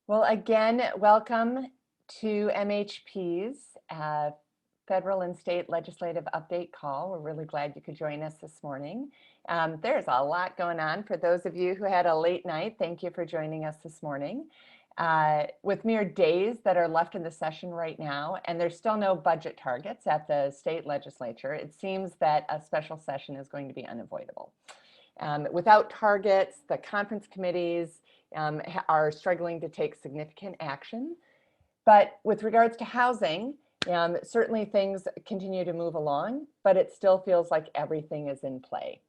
Well, again, welcome to MHP's Federal and State Legislative Update Call. We're really glad you could join us this morning. There's a lot going on. For those of you who had a late night, thank you for joining us this morning. With mere days that are left in the session right now, and there's still no budget targets at the state legislature, it seems that a special session is going to be unavoidable. Without targets, the conference committees are struggling to take significant action. But with regards to housing, certainly things continue to move along, but it still feels like everything is in play.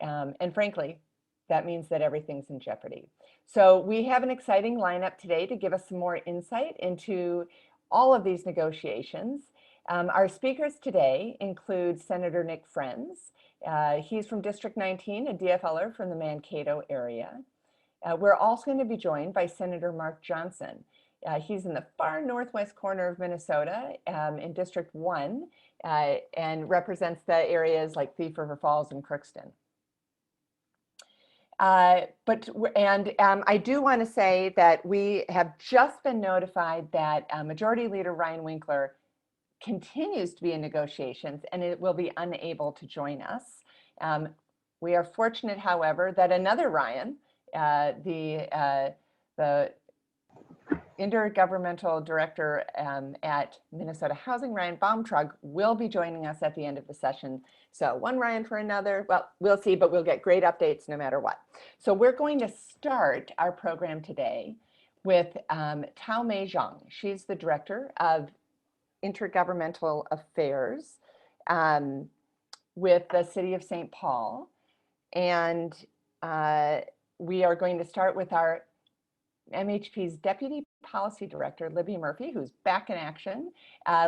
And frankly, that means that everything's in jeopardy. So we have an exciting lineup today to give us some more insight into all of these negotiations. Our speakers today include Senator Nick Frentz. He's from District 19, a DFLer from the Mankato area. We're also going to be joined by Senator Mark Johnson. He's in the far northwest corner of Minnesota in District 1 and represents the areas like Thief River Falls and Crookston. I do want to say that we have just been notified that Majority Leader Ryan Winkler continues to be in negotiations and it will be unable to join us. We are fortunate, however, that another Ryan, the Intergovernmental Director at Minnesota Housing, Ryan Baumtrog, will be joining us at the end of the session. So one Ryan for another, well, we'll see, but we'll get great updates no matter what. So we're going to start our program today with ThaoMee Xiong. She's the Director of Intergovernmental Affairs with the City of St. Paul. And we are going to start with our MHP's Deputy Policy Director, Libby Murphy, who's back in action.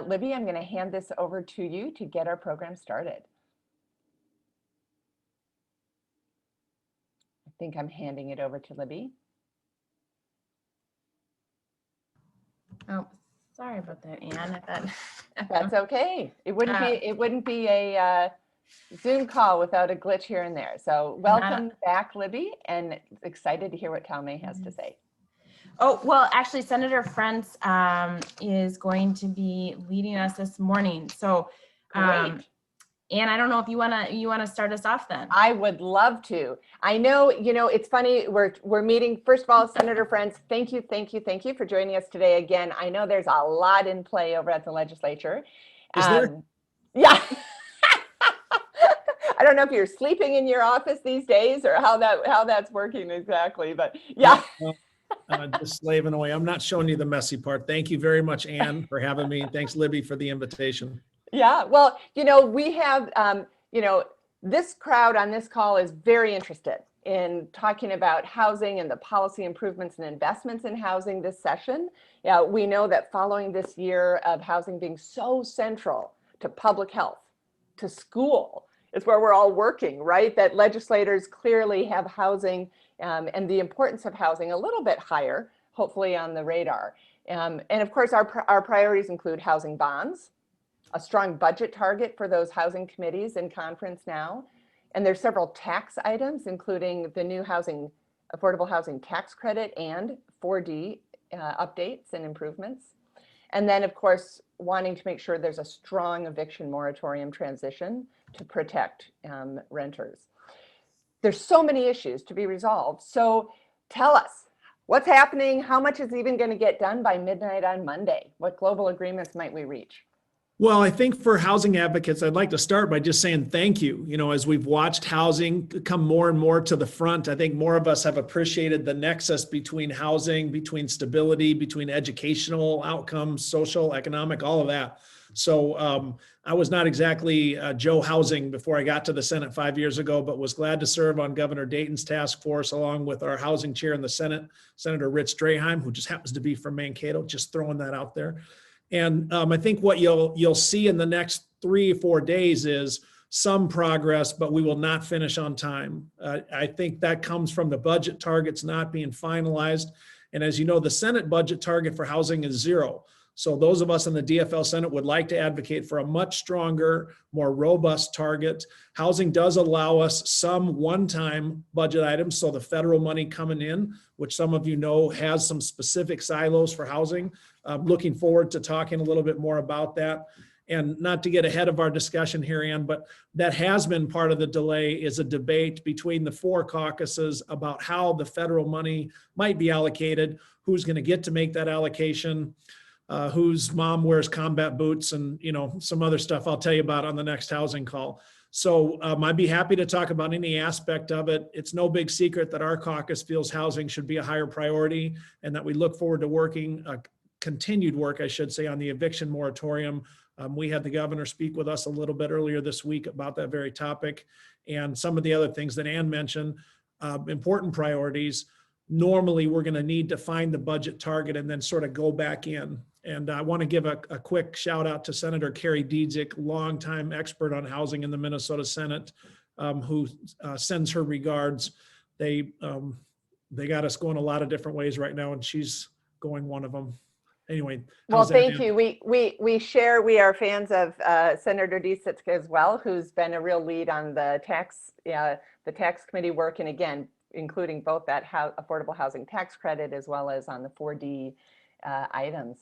Libby, I'm going to hand this over to you to get our program started. I think I'm handing it over to Libby. Oh, sorry about that, Anne. That's okay. It wouldn't be a Zoom call without a glitch here and there. So welcome back, Libby, and excited to hear what ThaoMee has to say. Oh, well, actually, Senator Frentz is going to be leading us this morning. So, Anne, I don't know if you wanna start us off then. I would love to. I know, it's funny. We're meeting. First of all, Senator Frentz, thank you for joining us today again. I know there's a lot in play over at the legislature. Is there? Yeah. I don't know if you're sleeping in your office these days or how that's working exactly, but yeah. Just slaving away. I'm not showing you the messy part. Thank you very much, Anne, for having me. Thanks, Libby, for the invitation. Yeah, well, we have, this crowd on this call is very interested in talking about housing and the policy improvements and investments in housing this session. Yeah, we know that following this year of housing being so central to public health, to school, it's where we're all working, right? That legislators clearly have housing and the importance of housing a little bit higher, hopefully on the radar. And of course, our priorities include housing bonds, a strong budget target for those housing committees in conference now. And there's several tax items, including the new affordable housing tax credit and 4D updates and improvements. And then, of course, wanting to make sure there's a strong eviction moratorium transition to protect renters. There's so many issues to be resolved. So tell us what's happening, how much is even going to get done by midnight on Monday? What global agreements might we reach? Well, I think for housing advocates, I'd like to start by just saying thank you. As we've watched housing come more and more to the front, I think more of us have appreciated the nexus between housing, between stability, between educational outcomes, social, economic, all of that. So I was not exactly Joe Housing before I got to the Senate 5 years ago, but was glad to serve on Governor Dayton's task force along with our housing chair in the Senate, Senator Rich Straheim, who just happens to be from Mankato, just throwing that out there. And I think what you'll see in the next 3 or 4 days is some progress, but we will not finish on time. I think that comes from the budget targets not being finalized. And as you know, the Senate budget target for housing is 0. So those of us in the DFL Senate would like to advocate for a much stronger, more robust target. Housing does allow us some one-time budget items. So the federal money coming in, which some of you know has some specific silos for housing. Looking forward to talking a little bit more about that. And not to get ahead of our discussion here, Ann, but that has been part of the delay, is a debate between the 4 caucuses about how the federal money might be allocated, who's going to get to make that allocation, whose mom wears combat boots, and some other stuff I'll tell you about on the next housing call. So I'd be happy to talk about any aspect of it. It's no big secret that our caucus feels housing should be a higher priority, and that we look forward to working, continued work, I should say, on the eviction moratorium. We had the governor speak with us a little bit earlier this week about that very topic, and some of the other things that Ann mentioned, important priorities. Normally, we're going to need to find the budget target and then sort of go back in. And I want to give a quick shout out to Senator Carrie Diedzik, longtime expert on housing in the Minnesota Senate, who sends her regards. They got us going a lot of different ways right now, and she's going one of them. Anyway. Well, thank you. We are fans of Senator Diedzik as well, who's been a real lead on the tax committee work, and again, including both that affordable housing tax credit as well as on the 4D items.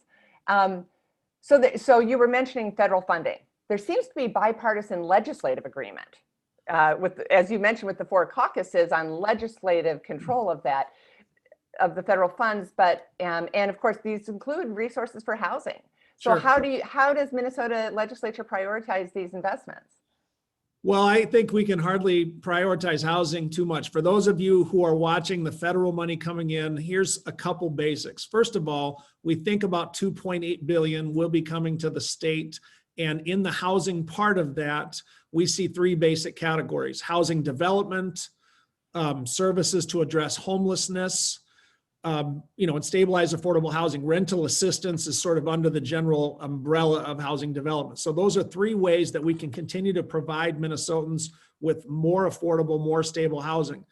So you were mentioning federal funding. There seems to be bipartisan legislative agreement as you mentioned, with the 4 caucuses on legislative control of that, of the federal funds, but and of course these include resources for housing. So sure. How does Minnesota legislature prioritize these investments? Well, I think we can hardly prioritize housing too much. For those of you who are watching the federal money coming in, here's a couple basics. First of all, we think about $2.8 billion will be coming to the state. And in the housing part of that, we see 3 basic categories: housing development, services to address homelessness, and stabilize affordable housing. Rental assistance is sort of under the general umbrella of housing development. So those are 3 ways that we can continue to provide Minnesotans with more affordable, more stable housing.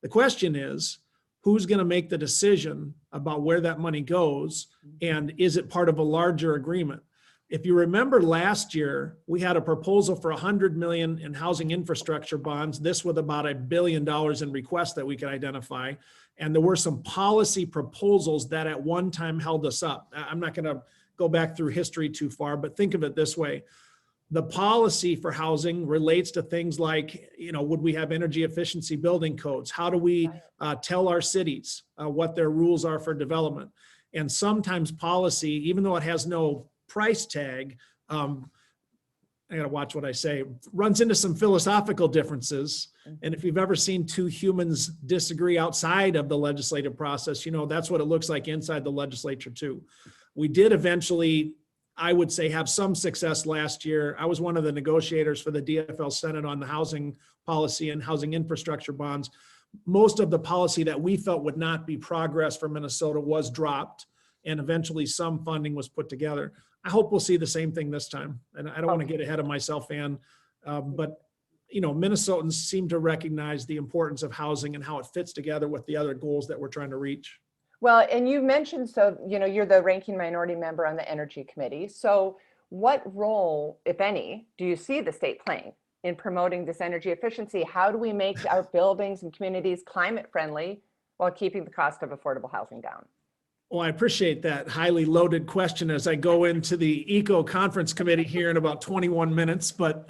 The question is, who's going to make the decision about where that money goes, and is it part of a larger agreement? If you remember last year, we had a proposal for $100 million in housing infrastructure bonds, this with about $1 billion in requests that we could identify. And there were some policy proposals that at one time held us up. I'm not going to go back through history too far, but think of it this way. The policy for housing relates to things like, would we have energy efficiency building codes? How do we tell our cities what their rules are for development? And sometimes policy, even though it has no price tag, I gotta watch what I say, runs into some philosophical differences. And if you've ever seen 2 humans disagree outside of the legislative process, that's what it looks like inside the legislature too. We did eventually, I would say, have some success last year. I was one of the negotiators for the DFL Senate on the housing policy and housing infrastructure bonds. Most of the policy that we felt would not be progress for Minnesota was dropped, and eventually some funding was put together. I hope we'll see the same thing this time. And I don't want to get ahead of myself, Ann, but Minnesotans seem to recognize the importance of housing and how it fits together with the other goals that we're trying to reach. Well, and you mentioned, you're the ranking minority member on the Energy Committee. So what role, if any, do you see the state playing in promoting this energy efficiency? How do we make our buildings and communities climate friendly while keeping the cost of affordable housing down? Well, I appreciate that highly loaded question as I go into the ECO conference committee here in about 21 minutes, but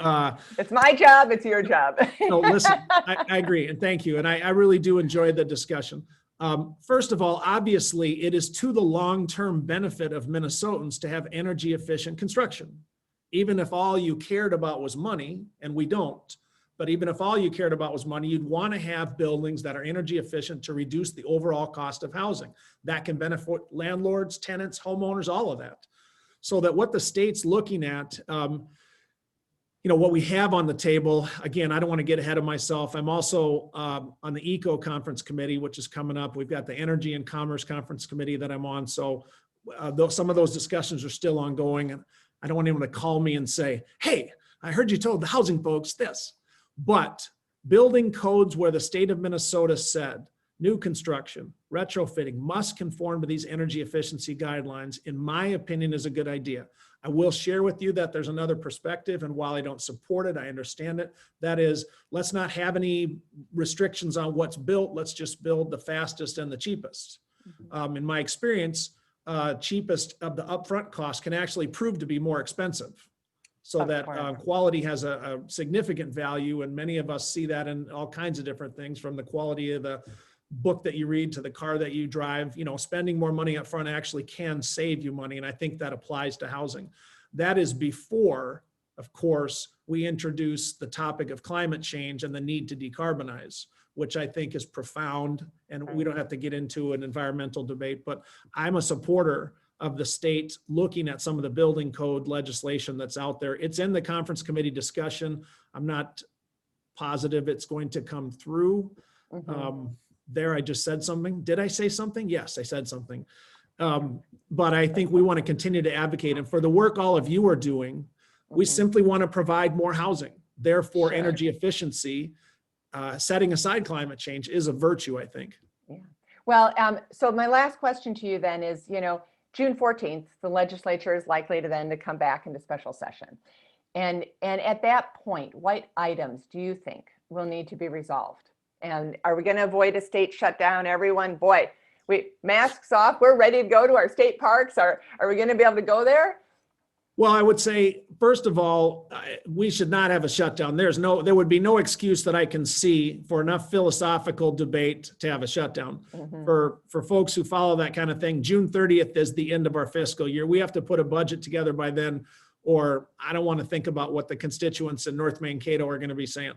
it's my job, it's your job. No, listen, I agree, and thank you. And I really do enjoy the discussion. First of all, obviously, it is to the long-term benefit of Minnesotans to have energy efficient construction. Even if all you cared about was money, and we don't, but even if all you cared about was money, you'd want to have buildings that are energy efficient to reduce the overall cost of housing. That can benefit landlords, tenants, homeowners, all of that. So that what the state's looking at, what we have on the table, again, I don't want to get ahead of myself. I'm also on the ECO conference committee, which is coming up. We've got the Energy and Commerce conference committee that I'm on. So some of those discussions are still ongoing. And I don't want anyone to call me and say, hey, I heard you told the housing folks this. But building codes where the state of Minnesota said new construction, retrofitting must conform to these energy efficiency guidelines, in my opinion, is a good idea. I will share with you that there's another perspective, and while I don't support it, I understand it. That is, let's not have any restrictions on what's built. Let's just build the fastest and the cheapest. In my experience, cheapest of the upfront cost can actually prove to be more expensive. So that quality has a significant value, and many of us see that in all kinds of different things, from the quality of the book that you read to the car that you drive. You know, spending more money up front actually can save you money, and I think that applies to housing. That is before, of course, we introduce the topic of climate change and the need to decarbonize, which I think is profound, and we don't have to get into an environmental debate, but I'm a supporter of the state looking at some of the building code legislation that's out there. It's in the conference committee discussion. I'm not positive it's going to come through. There, I just said something. Did I say something? Yes, I said something. But I think we want to continue to advocate. And for the work all of you are doing, we simply want to provide more housing. Therefore, energy efficiency, setting aside climate change, is a virtue, I think. Yeah. Well, so my last question to you then is, you know, June 14th, the legislature is likely to then come back into special session. And at that point, what items do you think will need to be resolved? And are we going to avoid a state shutdown? Everyone, boy, masks off, we're ready to go to our state parks. Are we going to be able to go there? Well, I would say, first of all, we should not have a shutdown. There would be no excuse that I can see for enough philosophical debate to have a shutdown. For folks who follow that kind of thing, June 30th is the end of our fiscal year. We have to put a budget together by then, or I don't want to think about what the constituents in North Mankato are going to be saying.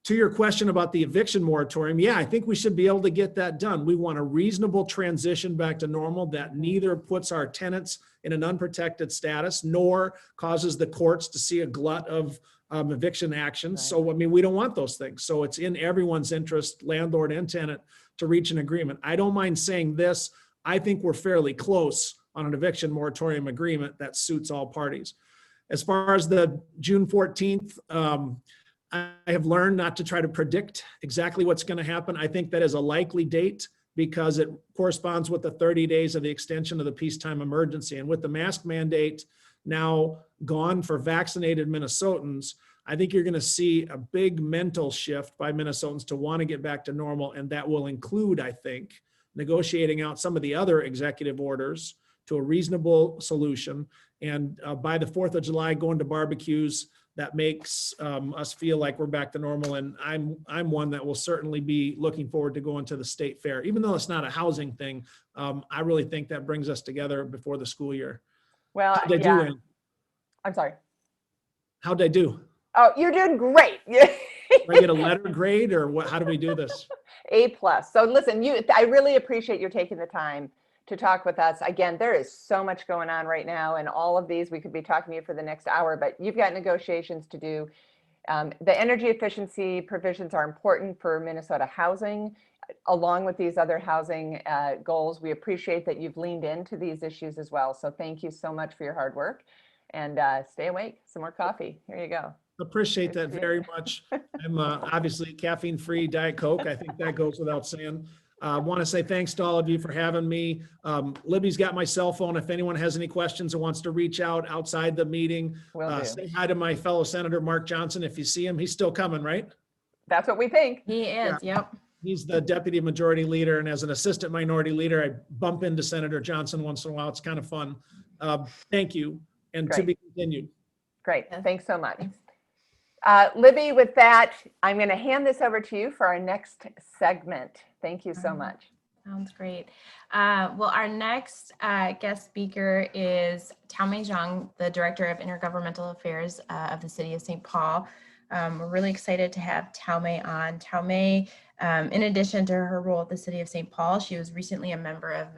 To your question about the eviction moratorium, yeah, I think we should be able to get that done. We want a reasonable transition back to normal that neither puts our tenants in an unprotected status, nor causes the courts to see a glut of eviction actions. So, I mean, we don't want those things. So it's in everyone's interest, landlord and tenant, to reach an agreement. I don't mind saying this. I think we're fairly close on an eviction moratorium agreement that suits all parties. As far as the June 14th, I have learned not to try to predict exactly what's going to happen. I think that is a likely date because it corresponds with the 30 days of the extension of the peacetime emergency. And with the mask mandate now gone for vaccinated Minnesotans, I think you're going to see a big mental shift by Minnesotans to want to get back to normal. And that will include, I think, negotiating out some of the other executive orders to a reasonable solution. And by the 4th of July, going to barbecues, that makes us feel like we're back to normal. And I'm one that will certainly be looking forward to going to the state fair. Even though it's not a housing thing, I really think that brings us together before the school year. Well, How'd I do, Ann? I'm sorry. How'd I do? Oh, you're doing great. Do I get a letter grade, or what? How do we do this? A+. So listen, I really appreciate you taking the time to talk with us. Again, there is so much going on right now, and all of these, we could be talking to you for the next hour, but you've got negotiations to do. The energy efficiency provisions are important for Minnesota housing, along with these other housing goals. We appreciate that you've leaned into these issues as well. So thank you so much for your hard work, and stay awake. Some more coffee. Here you go. Appreciate that very much. I'm obviously caffeine-free Diet Coke. I think that goes without saying. I want to say thanks to all of you for having me. Libby's got my cell phone. If anyone has any questions or wants to reach out outside the meeting, say hi to my fellow Senator Mark Johnson. If you see him, he's still coming, right? That's what we think. He is, yep. He's the deputy majority leader, and as an assistant minority leader, I bump into Senator Johnson once in a while. It's kind of fun. Thank you, and Great. To be continued. Great. Thanks so much. Libby, with that, I'm going to hand this over to you for our next segment. Thank you so much. Sounds great. Well, our next guest speaker is ThaoMee Xiong, the Director of Intergovernmental Affairs of the City of St. Paul. We're really excited to have ThaoMee on. ThaoMee, in addition to her role at the City of St. Paul, she was recently a member of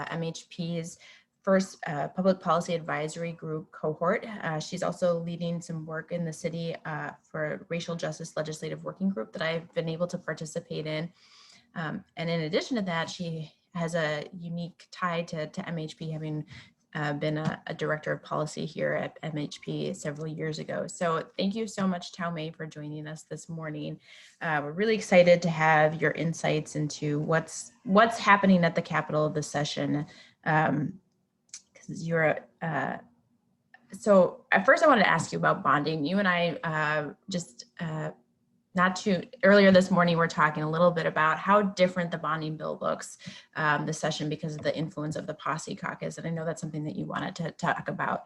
MHP's first public policy advisory group cohort. She's also leading some work in the city for racial justice legislative working group that I've been able to participate in. And in addition to that, she has a unique tie to MHP, having been a director of policy here at MHP several years ago. So thank you so much, ThaoMee, for joining us this morning. We're really excited to have your insights into what's happening at the Capitol of this session. Because you're so at first I wanted to ask you about bonding. You and I earlier this morning, we're talking a little bit about how different the bonding bill looks this session because of the influence of the Posse Caucus. And I know that's something that you wanted to talk about.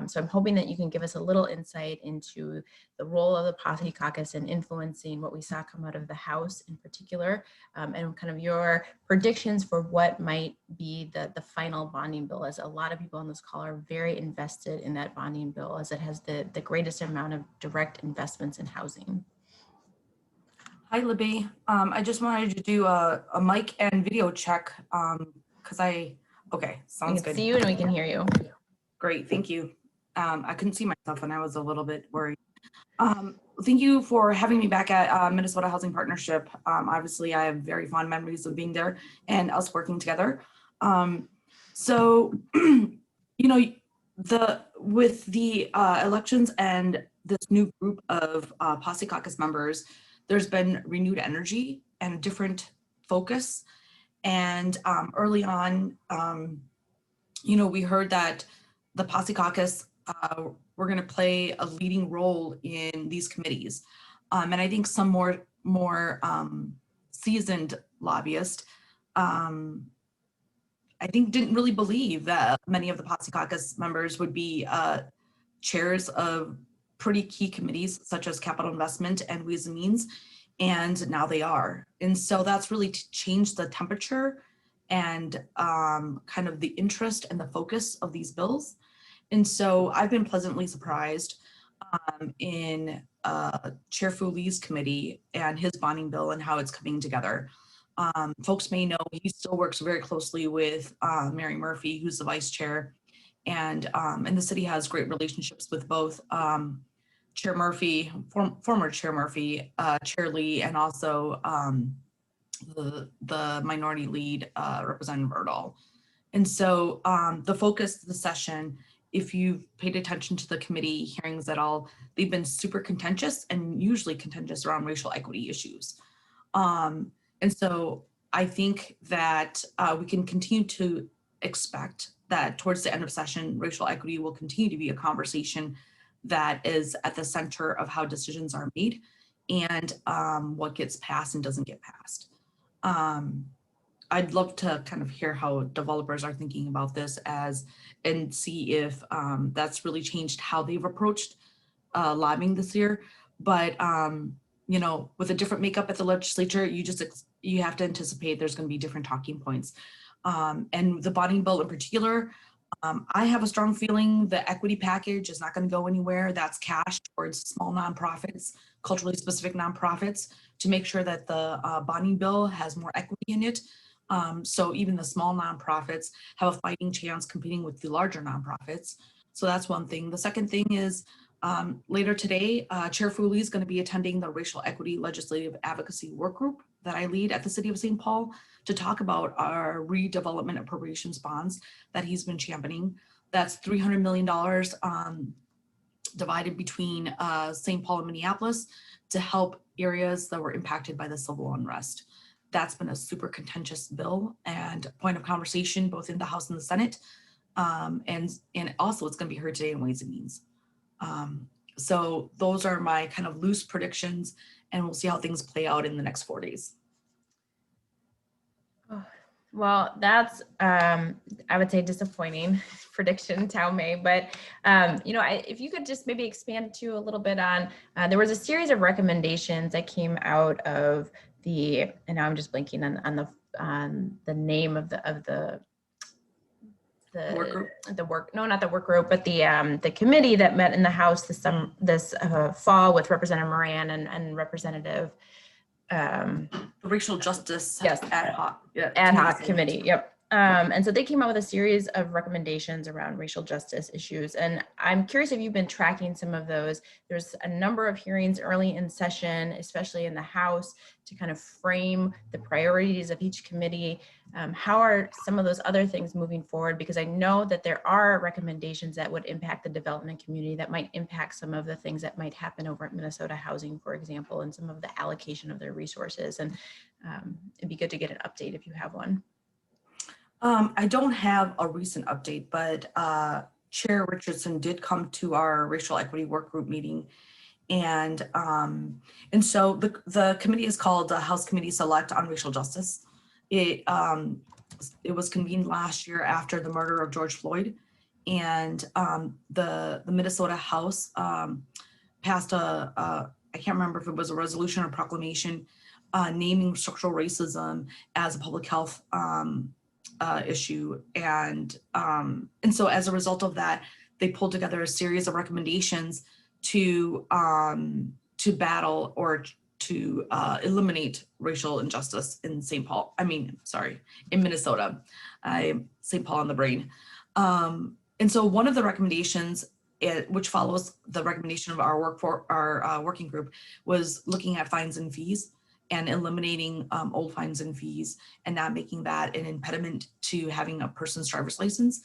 So I'm hoping that you can give us a little insight into the role of the Posse Caucus in influencing what we saw come out of the House in particular, and kind of your predictions for what might be the final bonding bill, as a lot of people on this call are very invested in that bonding bill as it has the greatest amount of direct investments in housing. Hi, Libby. I just wanted to do a mic and video check because okay, sounds good. We can see you and we can hear you. Great, thank you. I couldn't see myself and I was a little bit worried. Thank you for having me back at Minnesota Housing Partnership. Obviously, I have very fond memories of being there and us working together. So, with the elections and this new group of Posse Caucus members, there's been renewed energy and a different focus. And early on, we heard that the Posse Caucus were going to play a leading role in these committees. And I think some more seasoned lobbyists, I think didn't really believe that many of the Posse Caucus members would be chairs of pretty key committees such as capital investment and Ways and Means, and now they are. And so that's really changed the temperature and kind of the interest and the focus of these bills. And so I've been pleasantly surprised in Chair Fu Lee's committee and his bonding bill and how it's coming together. Folks may know he still works very closely with Mary Murphy, who's the vice chair, and the city has great relationships with both Chair Murphy, former Chair Murphy, Chair Lee, and also the minority lead, Representative Erdahl. And so the focus of the session, if you've paid attention to the committee hearings at all, they've been super contentious and usually contentious around racial equity issues. And so I think that we can continue to expect that towards the end of session, racial equity will continue to be a conversation that is at the center of how decisions are made and what gets passed and doesn't get passed. I'd love to kind of hear how developers are thinking about this and see if that's really changed how they've approached lobbying this year. But with a different makeup at the legislature, you have to anticipate there's going to be different talking points. And the bonding bill in particular, I have a strong feeling the equity package is not going to go anywhere. That's cash towards small nonprofits, culturally specific nonprofits, to make sure that the bonding bill has more equity in it. So even the small nonprofits have a fighting chance competing with the larger nonprofits. So that's one thing. The second thing is later today, Chair Fu Lee is going to be attending the Racial Equity Legislative Advocacy Work Group that I lead at the City of St. Paul to talk about our redevelopment appropriations bonds that he's been championing. That's $300 million divided between St. Paul and Minneapolis to help areas that were impacted by the civil unrest. That's been a super contentious bill and point of conversation both in the House and the Senate. And also it's going to be heard today in Ways and Means. So those are my kind of loose predictions, and we'll see how things play out in the next 4 days. Well, that's, I would say, disappointing prediction, ThaoMee, but, if you could just maybe expand to a little bit on, there was a series of recommendations that came out of and now I'm just blanking on the name of the Work group? Not the work group, but the committee that met in the House this fall with Representative Moran and Representative The Racial Justice yes, ad hoc ad hoc committee. Yep. And so they came out with a series of recommendations around racial justice issues. And I'm curious if you've been tracking some of those. There's a number of hearings early in session, especially in the House, to kind of frame the priorities of each committee. How are some of those other things moving forward? Because I know that there are recommendations that would impact the development community, that might impact some of the things that might happen over at Minnesota Housing, for example, and some of the allocation of their resources. And it'd be good to get an update if you have one. I don't have a recent update, but Chair Richardson did come to our racial equity work group meeting, and so the committee is called the House Committee Select on Racial Justice. It was convened last year after the murder of George Floyd, and the Minnesota House passed I can't remember if it was a resolution or proclamation naming structural racism as a public health issue, and so as a result of that, they pulled together a series of recommendations to battle or to eliminate racial injustice in in Minnesota. St. Paul on the brain. And so one of the recommendations, which follows the recommendation of our working group, was looking at fines and fees and eliminating old fines and fees and not making that an impediment to having a person's driver's license.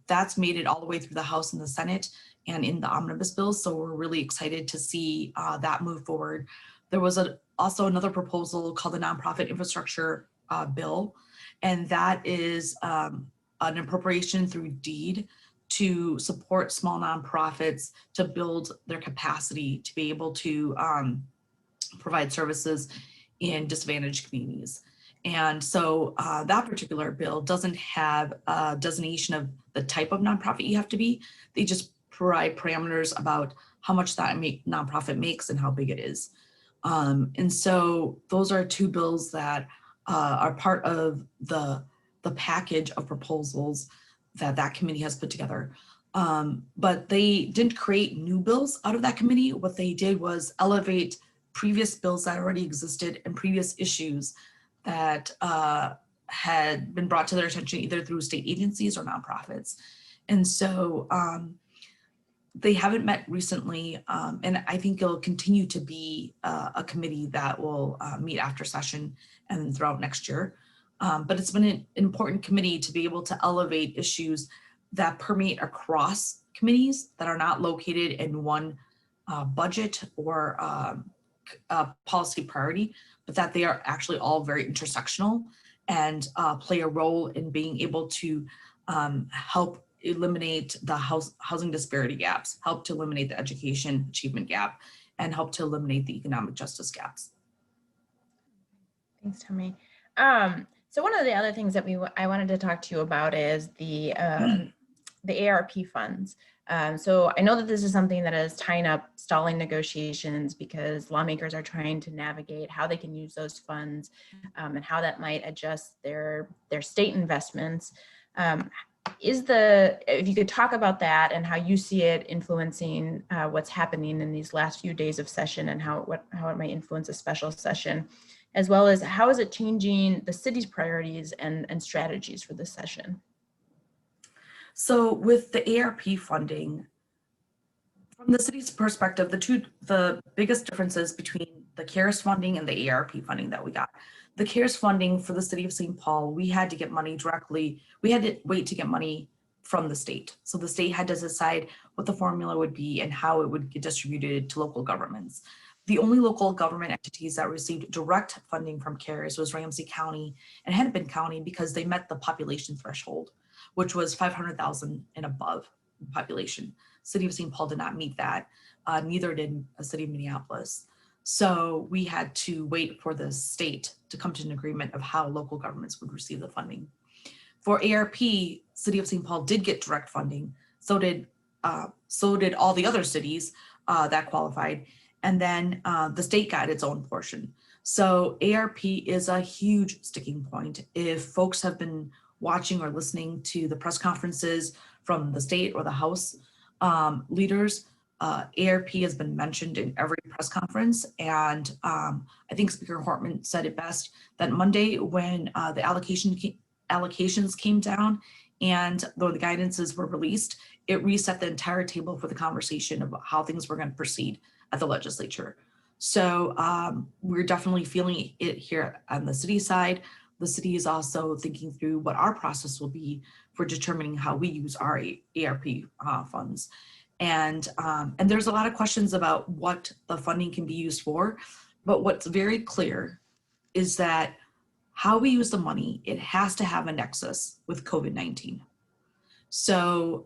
That's made it all the way through the House and the Senate and in the omnibus bills. So we're really excited to see that move forward. There was also another proposal called the Nonprofit Infrastructure Bill, and that is an appropriation through deed to support small nonprofits to build their capacity to be able to provide services in disadvantaged communities. And so that particular bill doesn't have a designation of the type of nonprofit you have to be. They just provide parameters about how much that nonprofit makes and how big it is. And so those are two bills that are part of the package of proposals that committee has put together. But they didn't create new bills out of that committee. What they did was elevate previous bills that already existed and previous issues that had been brought to their attention either through state agencies or nonprofits. And so they haven't met recently, and I think it'll continue to be a committee that will meet after session and throughout next year. But it's been an important committee to be able to elevate issues that permeate across committees that are not located in one budget or policy priority, but that they are actually all very intersectional and play a role in being able to help eliminate the housing disparity gaps, help to eliminate the education achievement gap, and help to eliminate the economic justice gaps. Thanks, ThaoMee. So one of the other things that I wanted to talk to you about is the ARP funds. So I know that this is something that is tying up stalling negotiations because lawmakers are trying to navigate how they can use those funds and how that might adjust their state investments. If you could talk about that and how you see it influencing what's happening in these last few days of session and how it might influence a special session, as well as how is it changing the city's priorities and strategies for this session? So with the ARP funding, from the city's perspective, the biggest differences between the CARES funding and the ARP funding that we got. The CARES funding for the city of St. Paul, we had to get money directly. We had to wait to get money from the state. So the state had to decide what the formula would be and how it would get distributed to local governments. The only local government entities that received direct funding from CARES was Ramsey County and Hennepin County because they met the population threshold, which was 500,000 and above population. City of St. Paul did not meet that. Neither did the city of Minneapolis. So we had to wait for the state to come to an agreement of how local governments would receive the funding. For ARP, City of St. Paul did get direct funding. So did all the other cities that qualified. And then the state got its own portion. So ARP is a huge sticking point. If folks have been watching or listening to the press conferences from the state or the House leaders, ARP has been mentioned in every press conference. And I think Speaker Hortman said it best that Monday when the allocation allocations came down and though the guidances were released, it reset the entire table for the conversation about how things were going to proceed at the legislature. So we're definitely feeling it here on the city side. The city is also thinking through what our process will be for determining how we use our ARP funds. And there's a lot of questions about what the funding can be used for, but what's very clear is that how we use the money, it has to have a nexus with COVID-19. So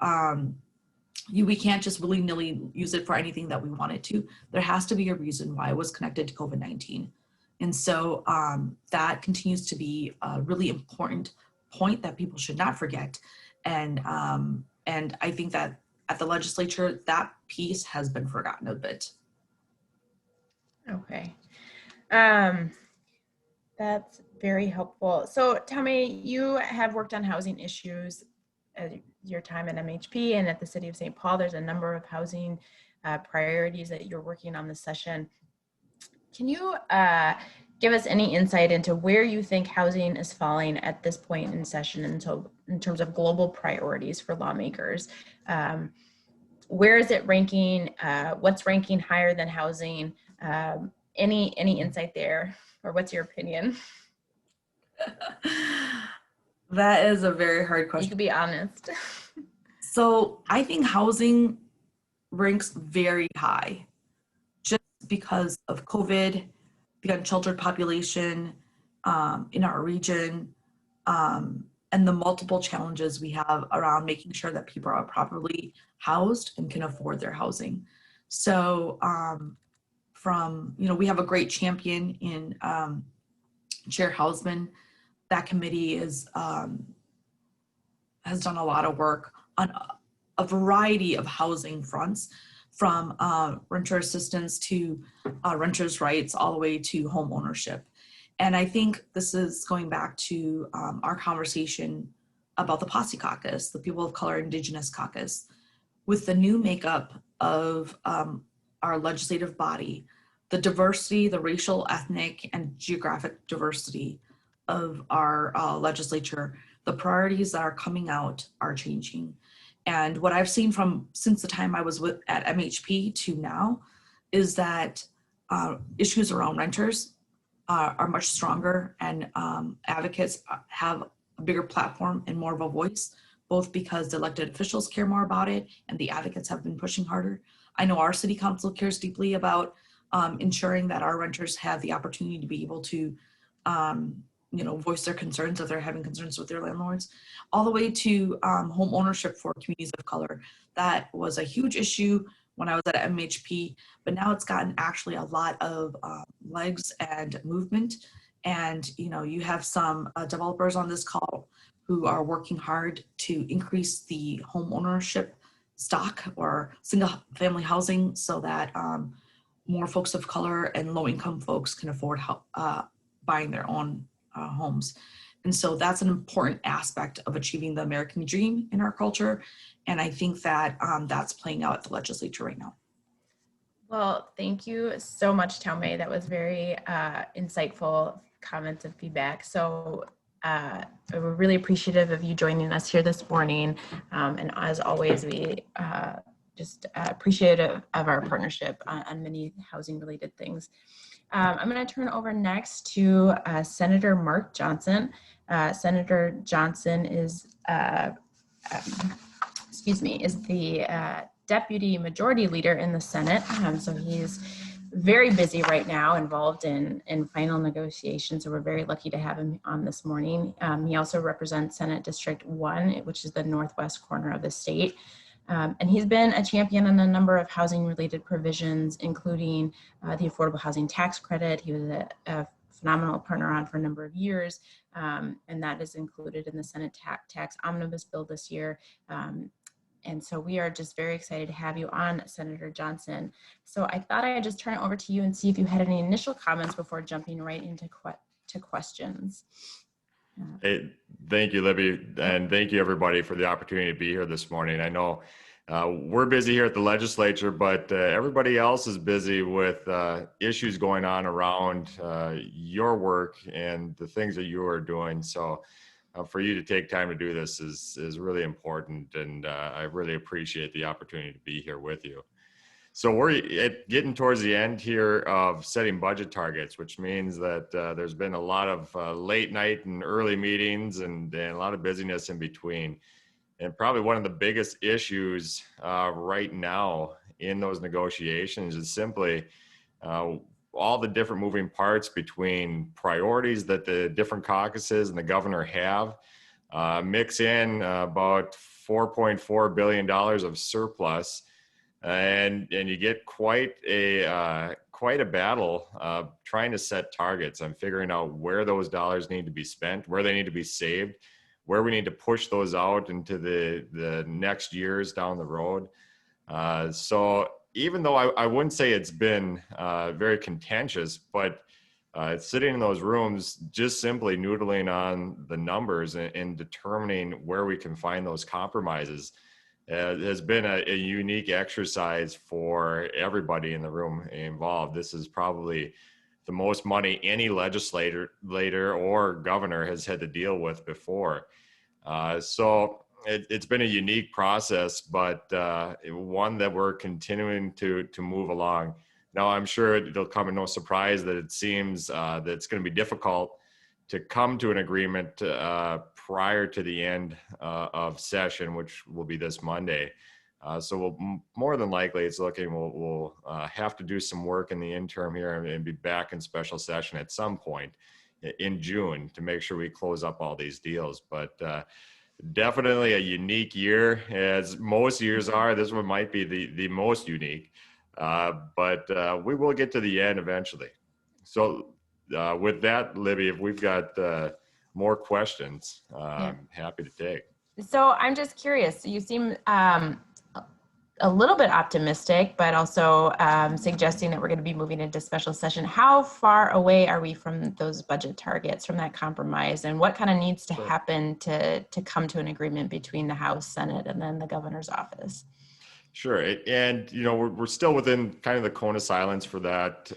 we can't just willy-nilly use it for anything that we want it to. There has to be a reason why it was connected to COVID-19. And so that continues to be a really important point that people should not forget. And I think that at the legislature, that piece has been forgotten a bit. Okay. That's very helpful. So ThaoMee, you have worked on housing issues at your time at MHP and at the City of St. Paul. There's a number of housing priorities that you're working on this session. Can you give us any insight into where you think housing is falling at this point in session in terms of global priorities for lawmakers? Where is it ranking? What's ranking higher than housing? Any insight there, or what's your opinion? That is a very hard question. You can be honest. So I think housing ranks very high just because of COVID, the unsheltered population in our region, and the multiple challenges we have around making sure that people are properly housed and can afford their housing. So we have a great champion in Chair Hausman. That committee has done a lot of work on a variety of housing fronts, from renter assistance to renters' rights, all the way to home ownership. And I think this is going back to our conversation about the Posse Caucus, the People of Color Indigenous Caucus. With the new makeup of our legislative body, the diversity, the racial, ethnic, and geographic diversity of our legislature, the priorities that are coming out are changing. And what I've seen since the time I was at MHP to now is that issues around renters are much stronger, and advocates have a bigger platform and more of a voice, both because the elected officials care more about it and the advocates have been pushing harder. I know our city council cares deeply about ensuring that our renters have the opportunity to be able to voice their concerns if they're having concerns with their landlords, all the way to home ownership for communities of color. That was a huge issue when I was at MHP, but now it's gotten actually a lot of legs and movement. And you have some developers on this call who are working hard to increase the home ownership stock or single family housing so that more folks of color and low income folks can afford buying their own homes. And so that's an important aspect of achieving the American dream in our culture. And I think that that's playing out at the legislature right now. Well, thank you so much, ThaoMee. That was very insightful comments and feedback. So we're really appreciative of you joining us here this morning. And as always, we just appreciative of our partnership on many housing related things. I'm going to turn over next to Senator Mark Johnson. Senator Johnson is, the Deputy Majority Leader in the Senate. So he's very busy right now, involved in final negotiations. So we're very lucky to have him on this morning. He also represents Senate District 1, which is the northwest corner of the state. And he's been a champion on a number of housing related provisions, including the affordable housing tax credit. He was a phenomenal partner on for a number of years, and that is included in the Senate tax omnibus bill this year. And so we are just very excited to have you on, Senator Johnson. So I thought I'd just turn it over to you and see if you had any initial comments before jumping right into questions. Hey, thank you, Libby, and thank you everybody for the opportunity to be here this morning. I know we're busy here at the legislature, but everybody else is busy with issues going on around your work and the things that you are doing. So for you to take time to do this is really important, and I really appreciate the opportunity to be here with you. So we're getting towards the end here of setting budget targets, which means that there's been a lot of late night and early meetings and a lot of busyness in between. And probably one of the biggest issues right now in those negotiations is simply all the different moving parts between priorities that the different caucuses and the governor have. Mix in about $4.4 billion of surplus. And you get quite a battle trying to set targets. I'm figuring out where those dollars need to be spent, where they need to be saved, where we need to push those out into the next years down the road. So even though I wouldn't say it's been very contentious, but sitting in those rooms, just simply noodling on the numbers and determining where we can find those compromises has been a unique exercise for everybody in the room involved. This is probably the most money any legislator or governor has had to deal with before. So it's been a unique process, but one that we're continuing to move along. Now, I'm sure it'll come as no surprise that it seems that it's going to be difficult to come to an agreement prior to the end of session, which will be this Monday. So we'll more than likely, it's looking we'll have to do some work in the interim here and be back in special session at some point in June to make sure we close up all these deals. But definitely a unique year, as most years are. This one might be the most unique, but we will get to the end eventually. So with that, Libby, if we've got more questions, I'm happy to take. So I'm just curious, you seem a little bit optimistic, but also suggesting that we're going to be moving into special session. How far away are we from those budget targets, from that compromise, and what kind of needs to happen to come to an agreement between the House, Senate, and then the governor's office? Sure. And, we're still within kind of the cone of silence for that,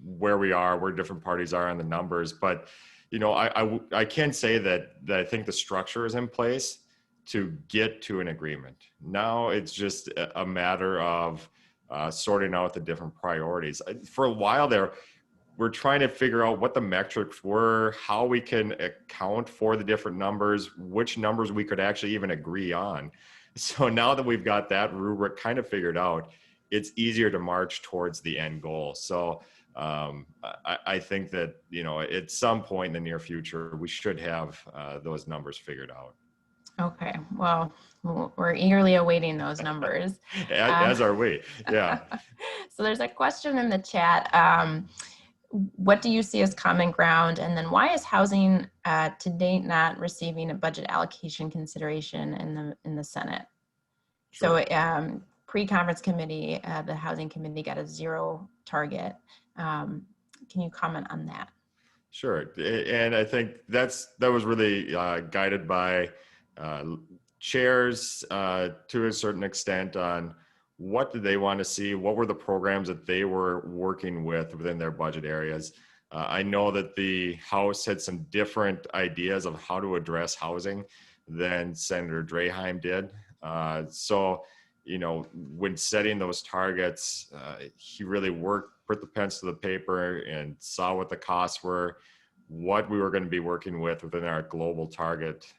where we are, where different parties are on the numbers. But, I can say that I think the structure is in place to get to an agreement. Now it's just a matter of sorting out the different priorities. For a while there, we're trying to figure out what the metrics were, how we can account for the different numbers, which numbers we could actually even agree on. So now that we've got that rubric kind of figured out, it's easier to march towards the end goal. So I think that, at some point in the near future, we should have those numbers figured out. Okay, well, we're eagerly awaiting those numbers. As are we, yeah. So there's a question in the chat. What do you see as common ground? And then why is housing to date not receiving a budget allocation consideration in the Senate? Sure. So pre-conference committee, the housing committee got a 0 target. Can you comment on that? Sure. And I think that was really guided by chairs to a certain extent on what did they want to see, what were the programs that they were working with within their budget areas. I know that the House had some different ideas of how to address housing than Senator Draheim did. So, when setting those targets, he really put the pens to the paper and saw what the costs were, what we were going to be working with within our global target.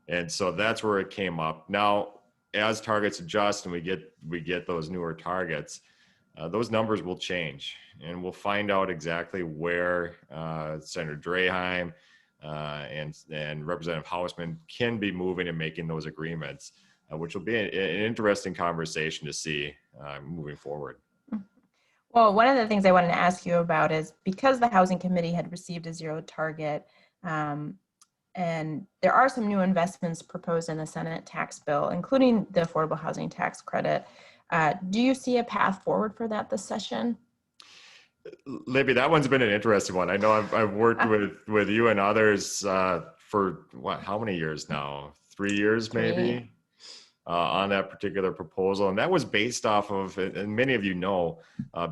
And so that's where it came up. Now, as targets adjust and we get those newer targets, those numbers will change, and we'll find out exactly where Senator Draheim and Representative Hausman can be moving and making those agreements, which will be an interesting conversation to see moving forward. Well, one of the things I wanted to ask you about is because the Housing Committee had received a 0 target, and there are some new investments proposed in the Senate tax bill, including the affordable housing tax credit. Do you see a path forward for that this session? Libby, that one's been an interesting one. I know I've worked with you and others for how many years now? 3 years maybe, on that particular proposal. And that was based off of, and many of you know,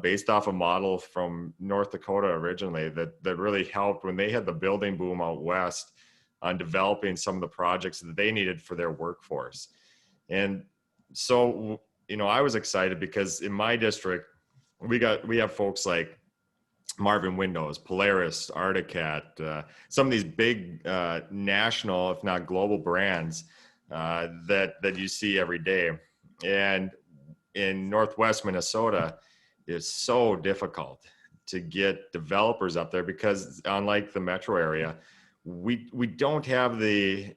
based off a model from North Dakota originally that really helped when they had the building boom out west. on developing some of the projects that they needed for their workforce. And so, I was excited because in my district, we have folks like Marvin Windows, Polaris, Articat, some of these big national, if not global brands that you see every day. And in Northwest Minnesota, it's so difficult to get developers up there because unlike the metro area, we don't have the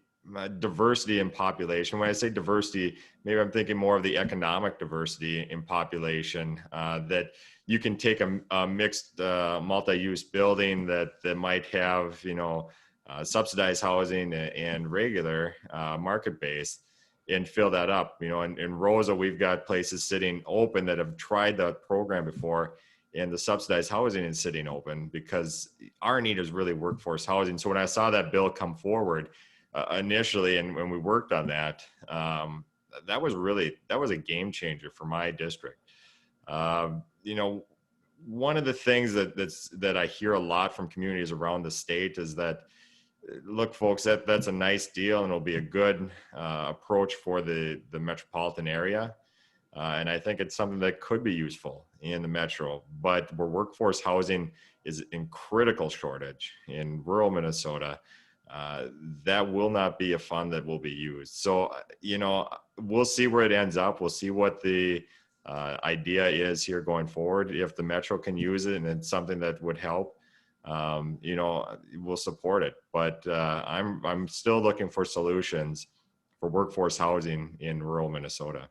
diversity in population. When I say diversity, maybe I'm thinking more of the economic diversity in population, that you can take a mixed multi-use building that might have, subsidized housing and regular market-based and fill that up. In Rosa, we've got places sitting open that have tried the program before, and the subsidized housing is sitting open because our need is really workforce housing. So when I saw that bill come forward initially, and when we worked on that, that was a game changer for my district. One of the things that I hear a lot from communities around the state is that, look, folks, that's a nice deal and it'll be a good approach for the metropolitan area. And I think it's something that could be useful in the metro, but where workforce housing is in critical shortage in rural Minnesota, that will not be a fund that will be used. So, we'll see where it ends up. We'll see what the idea is here going forward. If the metro can use it and it's something that would help, we'll support it. But I'm still looking for solutions for workforce housing in rural Minnesota.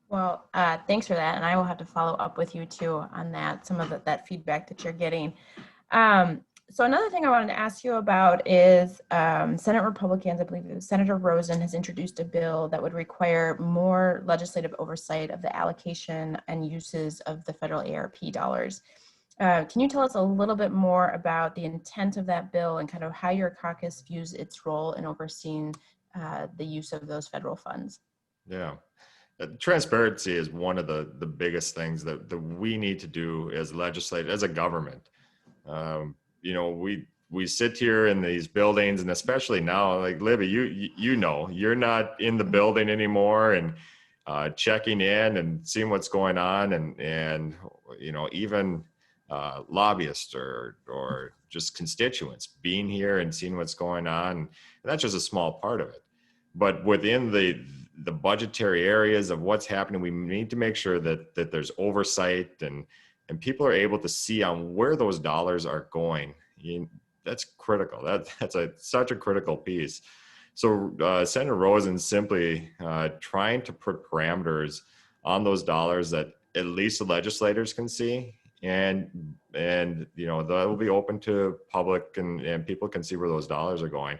Well, thanks for that. And I will have to follow up with you too on that, some of that feedback that you're getting. So another thing I wanted to ask you about is Senate Republicans, I believe Senator Rosen has introduced a bill that would require more legislative oversight of the allocation and uses of the federal ARP dollars. Can you tell us a little bit more about the intent of that bill and kind of how your caucus views its role in overseeing the use of those federal funds? Yeah. Transparency is one of the biggest things that we need to do as legislators, as a government. We sit here in these buildings, and especially now, like Libby, you're not in the building anymore, and checking in and seeing what's going on, and even lobbyists or just constituents being here and seeing what's going on. And that's just a small part of it. But within the budgetary areas of what's happening, we need to make sure that there's oversight and people are able to see on where those dollars are going. That's critical. That's such a critical piece. So Senator Rosen simply trying to put parameters on those dollars that at least the legislators can see, and that will be open to public and people can see where those dollars are going.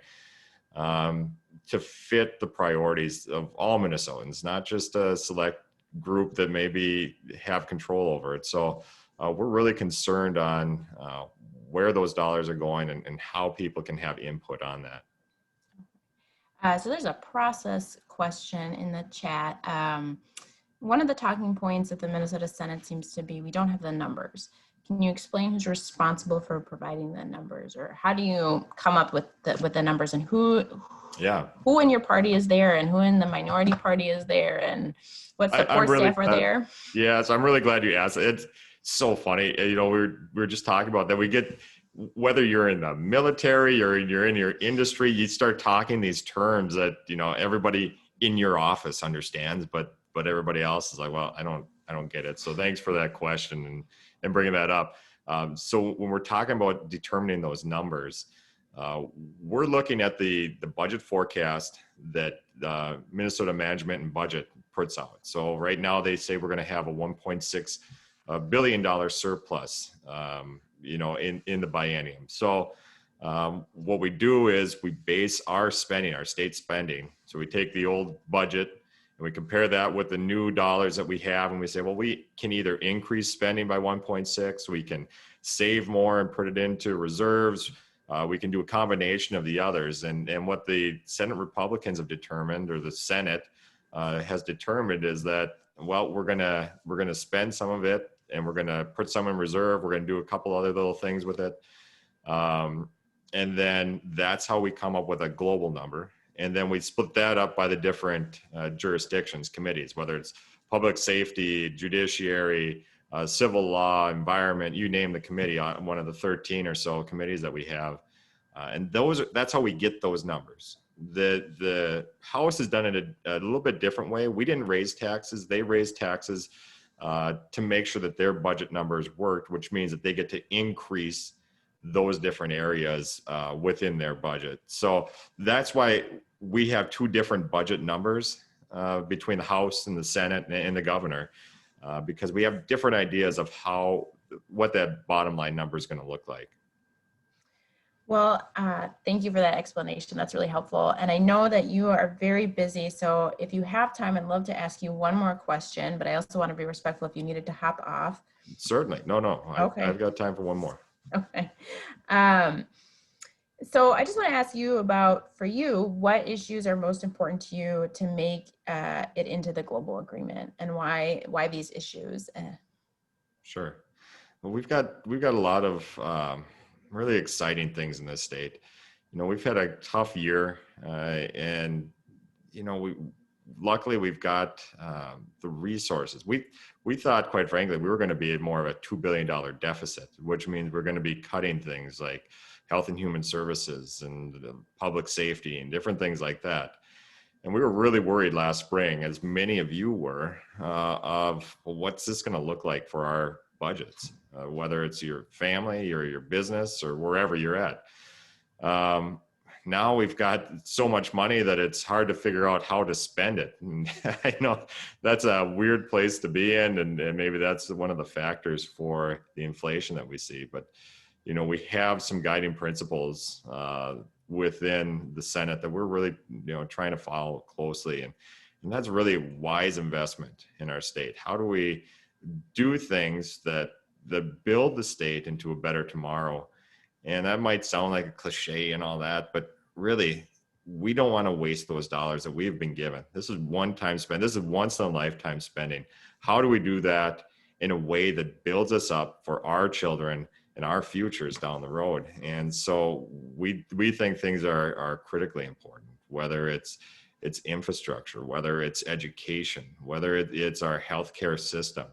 To fit the priorities of all Minnesotans, not just a select group that maybe have control over it. So we're really concerned on where those dollars are going and how people can have input on that. So there's a process question in the chat. One of the talking points at the Minnesota Senate seems to be we don't have the numbers. Can you explain who's responsible for providing the numbers, or how do you come up with the numbers, and who in your party is there and who in the minority party is there and what support staff are there? Yeah, so I'm really glad you asked. It's so funny. We were just talking about that. We get, whether you're in the military or you're in your industry, you start talking these terms that, everybody in your office understands, but everybody else is like, well, I don't get it. So thanks for that question and bringing that up. So when we're talking about determining those numbers, we're looking at the budget forecast that Minnesota Management and Budget puts out. So right now they say we're going to have a $1.6 billion surplus, in the biennium. So what we do is we base our spending, our state spending. So we take the old budget and we compare that with the new dollars that we have, and we say, well, we can either increase spending by 1.6, we can save more and put it into reserves. We can do a combination of the others. And what the Senate Republicans have determined, or the Senate has determined, is that, well, we're gonna spend some of it and we're gonna put some in reserve. We're gonna do a couple other little things with it. And And then that's how we come up with a global number. And then we split that up by the different jurisdictions, committees, whether it's public safety, judiciary, civil law, environment, you name the committee, on one of the 13 or so committees that we have. And that's how we get those numbers. The House has done it a little bit different way. We didn't raise taxes. They raised taxes to make sure that their budget numbers worked, which means that they get to increase those different areas within their budget. So that's why we have two different budget numbers between the House and the Senate and the governor, because we have different ideas of what that bottom line number is going to look like. Well, thank you for that explanation. That's really helpful. And I know that you are very busy. So if you have time, I'd love to ask you one more question, but I also want to be respectful if you needed to hop off. Certainly. No. Okay. I've got time for one more. Okay. So I just want to ask you about, for you, what issues are most important to you to make it into the global agreement, and why these issues? Sure. Well, we've got a lot of really exciting things in this state. We've had a tough year, and luckily we've got the resources. We thought, quite frankly, we were going to be more of a $2 billion deficit, which means we're going to be cutting things like health and human services and public safety and different things like that. And we were really worried last spring, as many of you were, of what's this going to look like for our budgets, whether it's your family or your business or wherever you're at. Now we've got so much money that it's hard to figure out how to spend it. And I know that's a weird place to be in, and maybe that's one of the factors for the inflation that we see. But we have some guiding principles within the Senate that we're really trying to follow closely, and that's really wise investment in our state. How do we do things that build the state into a better tomorrow? And that might sound like a cliche and all that, but really, we don't want to waste those dollars that we've been given. This is one-time spend. This is once-in-a-lifetime spending. How do we do that in a way that builds us up for our children and our futures down the road? And so we think things are critically important, whether it's infrastructure, whether it's education, whether it's our healthcare system.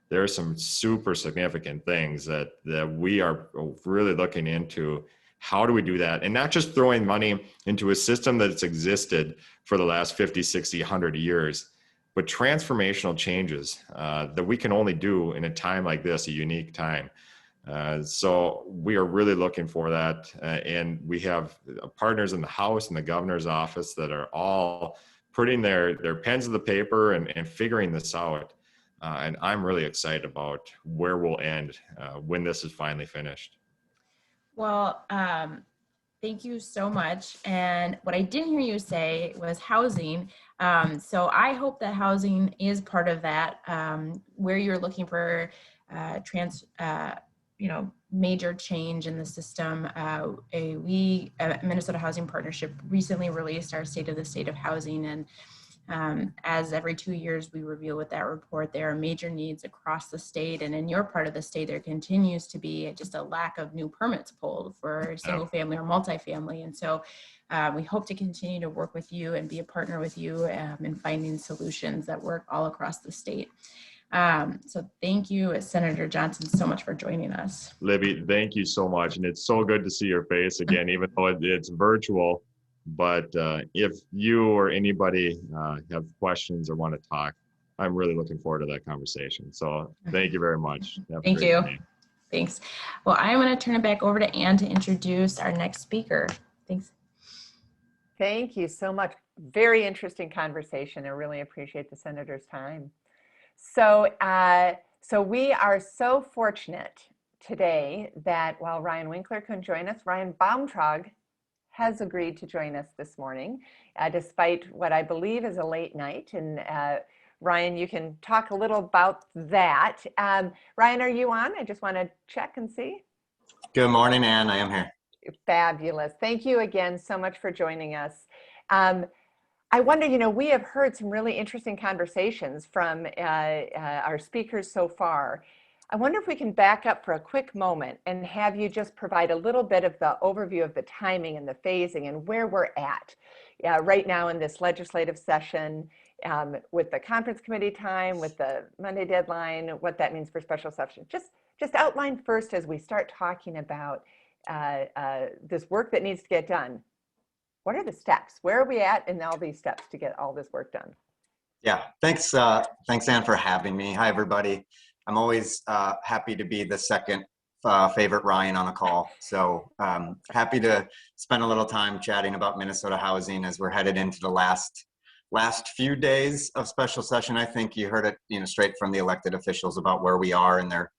There are some super significant things that we are really looking into. How do we do that? And not just throwing money into a system that's existed for the last 50, 60, 100 years, but transformational changes that we can only do in a time like this, a unique time. So we are really looking for that. And we have partners in the House and the governor's office that are all putting their pens to the paper and figuring this out. And I'm really excited about where we'll end when this is finally finished. Well, thank you so much. And what I didn't hear you say was housing. So I hope that housing is part of that, where you're looking for major change in the system. Minnesota Housing Partnership recently released our State of the State of Housing, and as every 2 years we review with that report, there are major needs across the state, and in your part of the state there continues to be just a lack of new permits pulled for single family or multifamily. And so we hope to continue to work with you and be a partner with you in finding solutions that work all across the state. So thank you, Senator Johnson, so much for joining us. Libby, thank you so much. And it's so good to see your face again, even though it's virtual. But if you or anybody have questions or want to talk, I'm really looking forward to that conversation. So thank you very much. Thank you. Thanks. Well, I'm going to turn it back over to Ann to introduce our next speaker. Thanks. Thank you so much. Very interesting conversation. I really appreciate the Senator's time. So, so we are so fortunate today that while Ryan Winkler couldn't join us, Ryan Baumtrog has agreed to join us this morning, despite what I believe is a late night. And Ryan, you can talk a little about that. Ryan, are you on? I just want to check and see. Good morning, Ann. I am here. Fabulous. Thank you again so much for joining us. I wonder, we have heard some really interesting conversations from our speakers so far. I wonder if we can back up for a quick moment and have you just provide a little bit of the overview of the timing and the phasing and where we're at right now in this legislative session, with the conference committee time, with the Monday deadline, what that means for special session. Just outline first as we start talking about this work that needs to get done. What are the steps? Where are we at in all these steps to get all this work done? Yeah, thanks, Ann, for having me. Hi, everybody. I'm always happy to be the second favorite Ryan on a call. So happy to spend a little time chatting about Minnesota housing as we're headed into the last few days of special session. I think you heard it, straight from the elected officials about where we are and their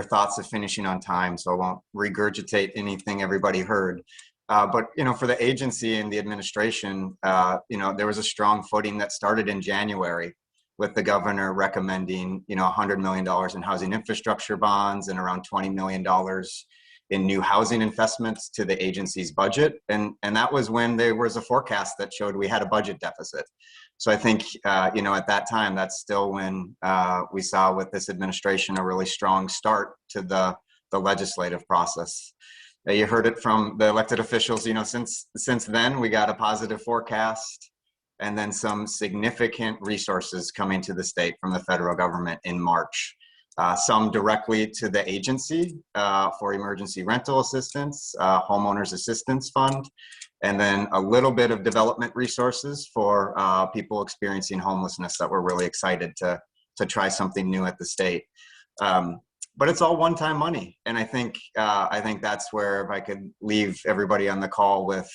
thoughts of finishing on time. So I won't regurgitate anything everybody heard. But for the agency and the administration, there was a strong footing that started in January with the governor recommending, $100 million in housing infrastructure bonds and around $20 million in new housing investments to the agency's budget. And that was when there was a forecast that showed we had a budget deficit. So I think, at that time, that's still when we saw with this administration a really strong start to the legislative process. You heard it from the elected officials, since then we got a positive forecast and then some significant resources coming to the state from the federal government in March. Some directly to the agency for emergency rental assistance, homeowners assistance fund, and then a little bit of development resources for people experiencing homelessness that we're really excited to try something new at the state. But it's all one-time money. And I think that's where, if I could leave everybody on the call with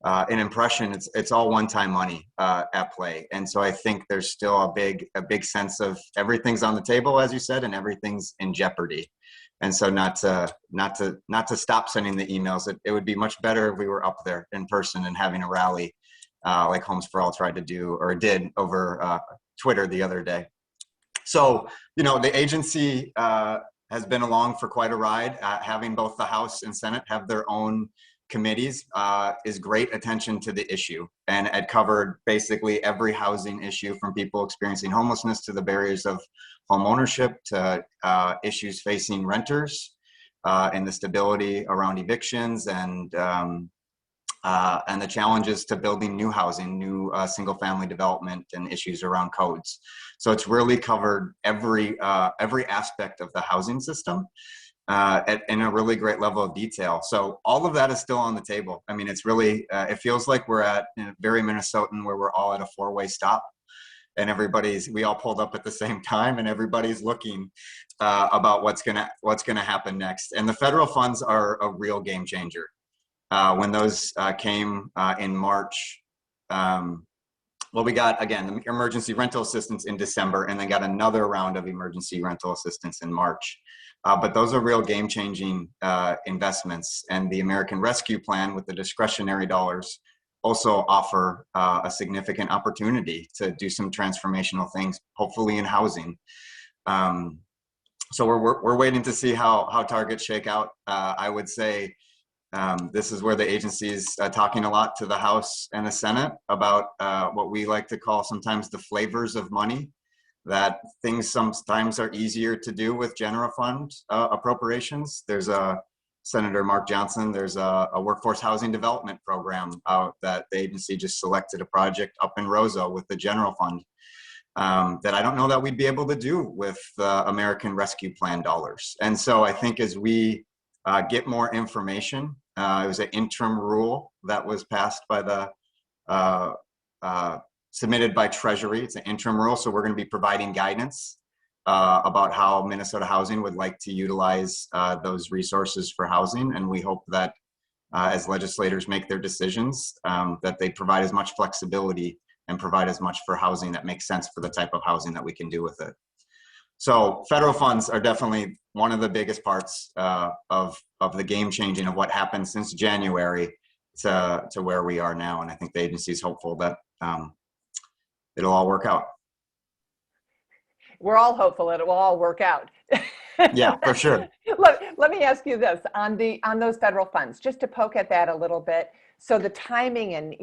an impression, it's all one-time money at play. And so I think there's still a big sense of everything's on the table, as you said, and everything's in jeopardy. And so not to stop sending the emails. It would be much better if we were up there in person and having a rally like Homes for All tried to do or did over Twitter the other day. So, the agency has been along for quite a ride. Having both the House and Senate have their own committees is great attention to the issue. And it covered basically every housing issue, from people experiencing homelessness to the barriers of home ownership to issues facing renters and the stability around evictions and the challenges to building new housing, new single-family development, and issues around codes. So it's really covered every aspect of the housing system in a really great level of detail. So all of that is still on the table. I mean, it's really it feels like we're at very Minnesotan, where we're all at a four-way stop, and we all pulled up at the same time, and everybody's looking about what's gonna happen next. And the federal funds are a real game changer. When those came in March, we got, again, the emergency rental assistance in December, and then got another round of emergency rental assistance in March. But those are real game-changing investments. And the American Rescue Plan, with the discretionary dollars, also offer a significant opportunity to do some transformational things, hopefully in housing. So we're waiting to see how targets shake out. I would say this is where the agency is talking a lot to the House and the Senate about what we like to call sometimes the flavors of money, that things sometimes are easier to do with general fund appropriations. There's Senator Mark Johnson, there's a workforce housing development program that the agency just selected a project up in Roseau with the general fund that I don't know that we'd be able to do with the American Rescue Plan dollars. And so I think as we get more information. It was an interim rule that was passed by submitted by Treasury. It's an interim rule, so we're going to be providing guidance about how Minnesota Housing would like to utilize those resources for housing. And we hope that as legislators make their decisions, that they provide as much flexibility and provide as much for housing that makes sense for the type of housing that we can do with it. So federal funds are definitely one of the biggest parts of the game changing of what happened since January to where we are now. And I think the agency is hopeful that it'll all work out. We're all hopeful that it will all work out. Yeah, for sure. Let me ask you this on those federal funds, just to poke at that a little bit. So the timing, and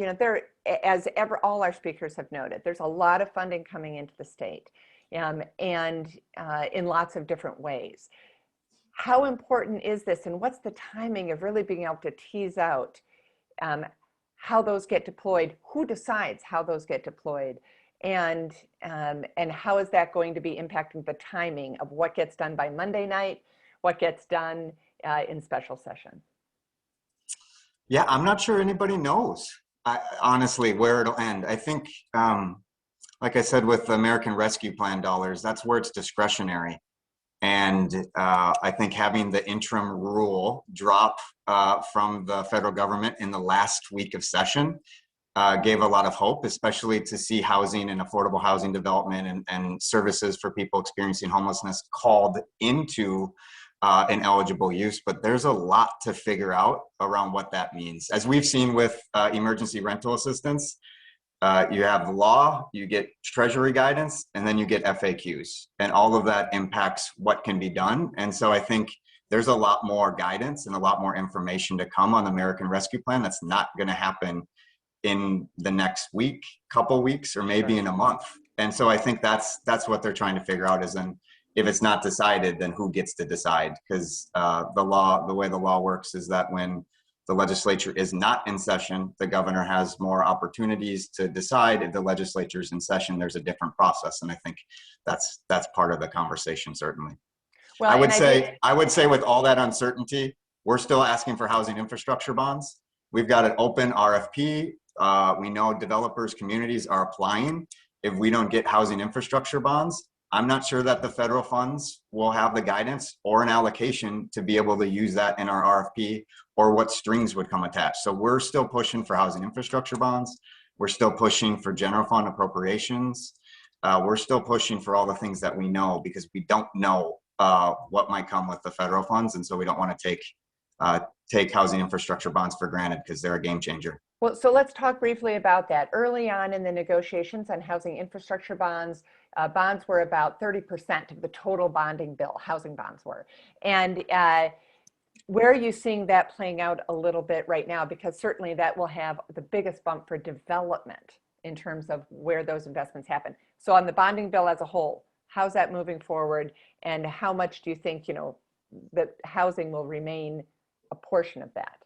all our speakers have noted, there's a lot of funding coming into the state. and in lots of different ways. How important is this, and what's the timing of really being able to tease out how those get deployed, who decides how those get deployed, and how is that going to be impacting the timing of what gets done by Monday night, what gets done in special session? Yeah, I'm not sure anybody knows, honestly, where it'll end. I think, like I said, with the American Rescue Plan dollars, that's where it's discretionary. And I think having the interim rule drop from the federal government in the last week of session gave a lot of hope, especially to see housing and affordable housing development and services for people experiencing homelessness called into an eligible use. But there's a lot to figure out around what that means. As we've seen with emergency rental assistance, you have the law, you get Treasury guidance, and then you get FAQs. And all of that impacts what can be done. And so I think there's a lot more guidance and a lot more information to come on the American Rescue Plan. That's not going to happen in the next week, couple weeks, or maybe in a month. And so I think that's what they're trying to figure out, is then if it's not decided, then who gets to decide? Because the way the law works is that when the legislature is not in session, the governor has more opportunities to decide. If the legislature is in session, there's a different process. And I think that's part of the conversation, certainly. Well, I would say with all that uncertainty, we're still asking for housing infrastructure bonds. We've got an open RFP. We know developers, communities are applying. If we don't get housing infrastructure bonds, I'm not sure that the federal funds will have the guidance or an allocation to be able to use that in our RFP, or what strings would come attached. So we're still pushing for housing infrastructure bonds. We're still pushing for general fund appropriations. We're still pushing for all the things that we know, because we don't know what might come with the federal funds. And so we don't want to take housing infrastructure bonds for granted, because they're a game changer. Well, so let's talk briefly about that. Early on in the negotiations on housing infrastructure bonds, bonds were about 30% of the total bonding bill, housing bonds were. And where are you seeing that playing out a little bit right now? Because certainly that will have the biggest bump for development in terms of where those investments happen. So on the bonding bill as a whole, how's that moving forward? And how much do you think, that housing will remain a portion of that?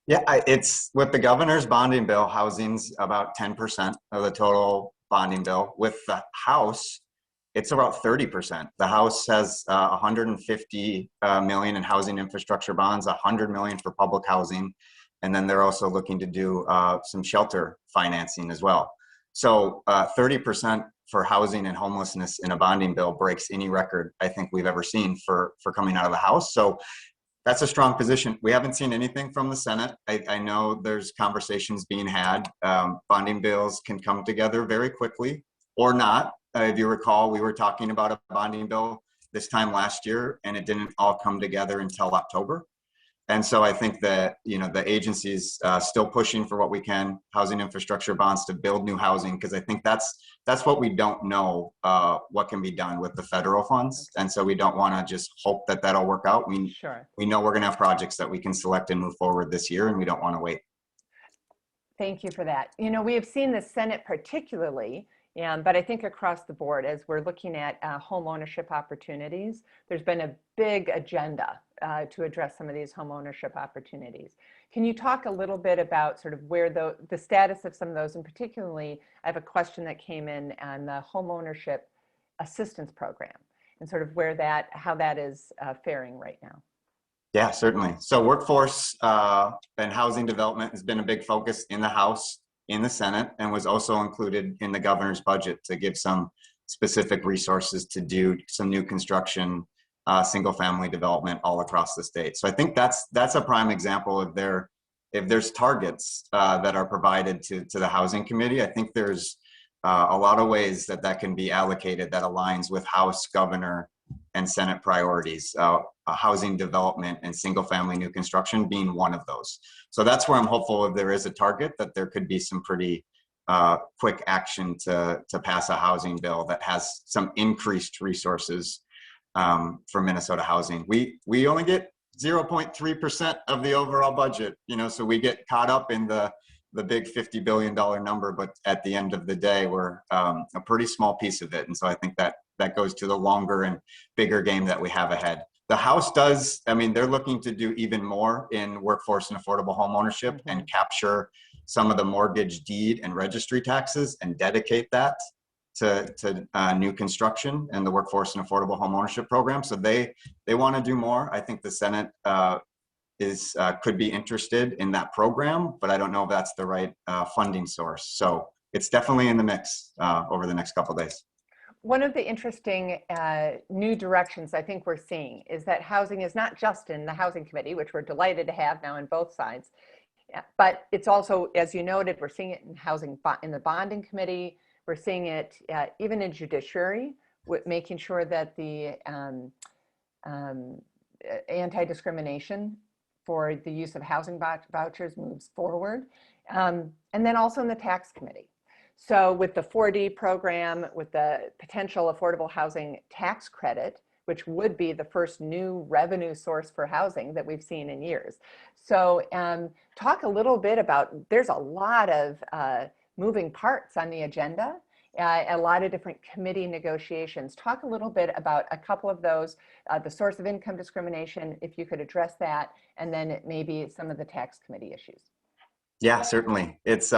Yeah, it's with the governor's bonding bill, housing's about 10% of the total bonding bill. With the House, it's about 30%. The House has 150 million in housing infrastructure bonds, 100 million for public housing, and then they're also looking to do some shelter financing as well. So 30% for housing and homelessness in a bonding bill breaks any record I think we've ever seen for coming out of the House. So that's a strong position. We haven't seen anything from the Senate. I know there's conversations being had. Bonding bills can come together very quickly or not. If you recall, we were talking about a bonding bill this time last year, and it didn't all come together until October. And so I think that, the agency's still pushing for what we can, housing infrastructure bonds to build new housing, because I think that's what we don't know, what can be done with the federal funds. And so we don't want to just hope that that'll work out. We know we're going to have projects that we can select and move forward this year, and we don't want to wait. Thank you for that. We have seen the Senate particularly, but I think across the board, as we're looking at home ownership opportunities, there's been a big agenda to address some of these home ownership opportunities. Can you talk a little bit about sort of where the status of some of those, and particularly, I have a question that came in on the home ownership assistance program, and sort of how that is faring right now. Yeah, certainly. So workforce and housing development has been a big focus in the House, in the Senate, and was also included in the governor's budget to give some specific resources to do some new construction, single family development all across the state. So I think that's a prime example of if there's targets that are provided to the Housing Committee. I think there's a lot of ways that can be allocated that aligns with House, Governor, and Senate priorities, housing development and single family new construction being one of those. So that's where I'm hopeful, if there is a target, that there could be some pretty quick action to pass a housing bill that has some increased resources for Minnesota housing. We only get 0.3% of the overall budget, so we get caught up in the the big $50 billion number, but at the end of the day, we're a pretty small piece of it. And so I think that goes to the longer and bigger game that we have ahead. The House does, I mean, they're looking to do even more in workforce and affordable home ownership and capture some of the mortgage deed and registry taxes and dedicate that to new construction and the workforce and affordable home ownership program. So they want to do more. I think the Senate could be interested in that program, but I don't know if that's the right funding source. So it's definitely in the mix over the next couple of days. One of the interesting new directions I think we're seeing is that housing is not just in the Housing Committee, which we're delighted to have now in both sides, but it's also, as you noted, we're seeing it in in the Bonding Committee. We're seeing it even in Judiciary, with making sure that the anti-discrimination for the use of housing vouchers moves forward, and then also in the Tax Committee. So with the 4D program, with the potential affordable housing tax credit, which would be the first new revenue source for housing that we've seen in years. So talk a little bit about, there's a lot of moving parts on the agenda, a lot of different committee negotiations. Talk a little bit about a couple of those, the source of income discrimination, if you could address that, and then maybe some of the Tax Committee issues. Yeah, certainly. It's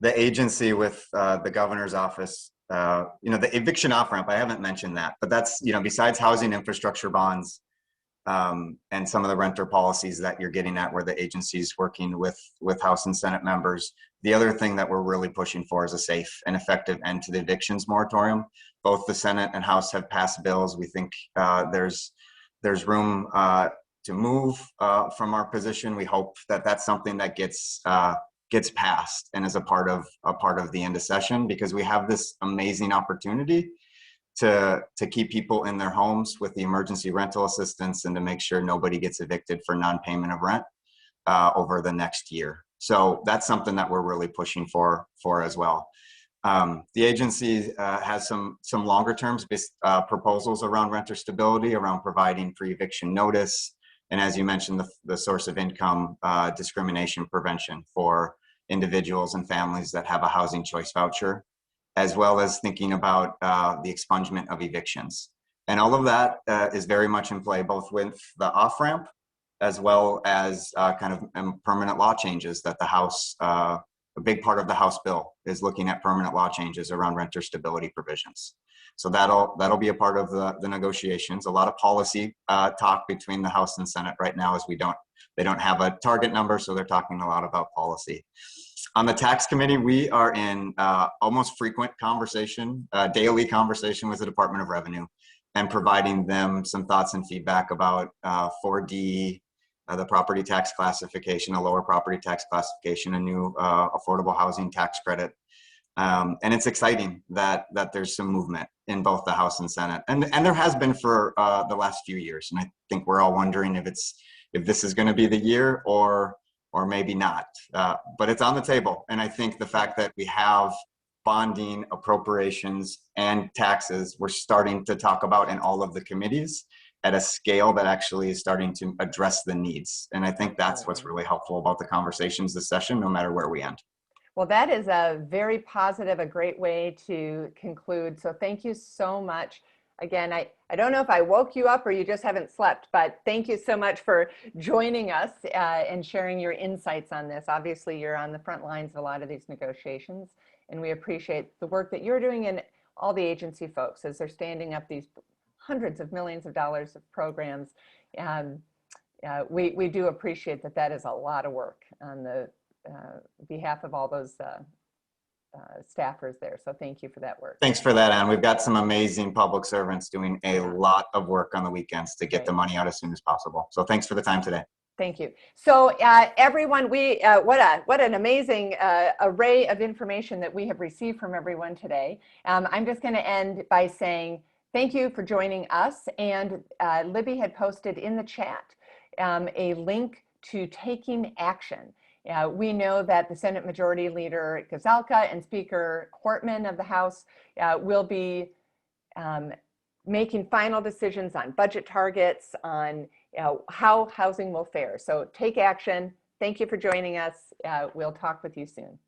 the agency with the governor's office, the eviction off-ramp, I haven't mentioned that, but that's, besides housing infrastructure bonds and some of the renter policies that you're getting at where the agency's working with House and Senate members. The other thing that we're really pushing for is a safe and effective end to the evictions moratorium. Both the Senate and House have passed bills. We think there's room to move from our position. We hope that that's something that gets passed and is a part of the end of session, because we have this amazing opportunity to keep people in their homes with the emergency rental assistance and to make sure nobody gets evicted for non-payment of rent over the next year. So that's something that we're really pushing for as well. The agency has some longer term proposals around renter stability, around providing pre-eviction notice, and as you mentioned, the source of income discrimination prevention for individuals and families that have a housing choice voucher, as well as thinking about the expungement of evictions. And all of that is very much in play, both with the off-ramp as well as kind of permanent law changes that the House, a big part of the House bill is looking at permanent law changes around renter stability provisions. So that'll be a part of the negotiations. A lot of policy talk between the House and Senate right now, as they don't have a target number, so they're talking a lot about policy. On the Tax Committee, we are in almost frequent conversation, daily conversation with the Department of Revenue, and providing them some thoughts and feedback about 4D, the property tax classification, a lower property tax classification, a new affordable housing tax credit. And it's exciting that there's some movement in both the House and Senate, and there has been for the last few years. And I think we're all wondering if this is going to be the year or maybe not. But it's on the table, and I think the fact that we have bonding, appropriations, and taxes, we're starting to talk about in all of the committees at a scale that actually is starting to address the needs. And I think that's what's really helpful about the conversations this session, no matter where we end. Well, that is a very positive, a great way to conclude. So thank you so much. Again, I don't know if I woke you up or you just haven't slept, but thank you so much for joining us and sharing your insights on this. Obviously, you're on the front lines of a lot of these negotiations, and we appreciate the work that you're doing and all the agency folks as they're standing up these hundreds of millions of dollars of programs. We do appreciate that is a lot of work on the behalf of all those staffers there. So thank you for that work. Thanks for that, Ann. We've got some amazing public servants doing a lot of work on the weekends to get the money out as soon as possible. So thanks for the time today. Thank you. So everyone, what an amazing array of information that we have received from everyone today. I'm just going to end by saying thank you for joining us. And Libby had posted in the chat a link to taking action. We know that the Senate Majority Leader Gazelka and Speaker Hortman of the House will be making final decisions on budget targets, on how housing will fare. So take action. Thank you for joining us. We'll talk with you soon.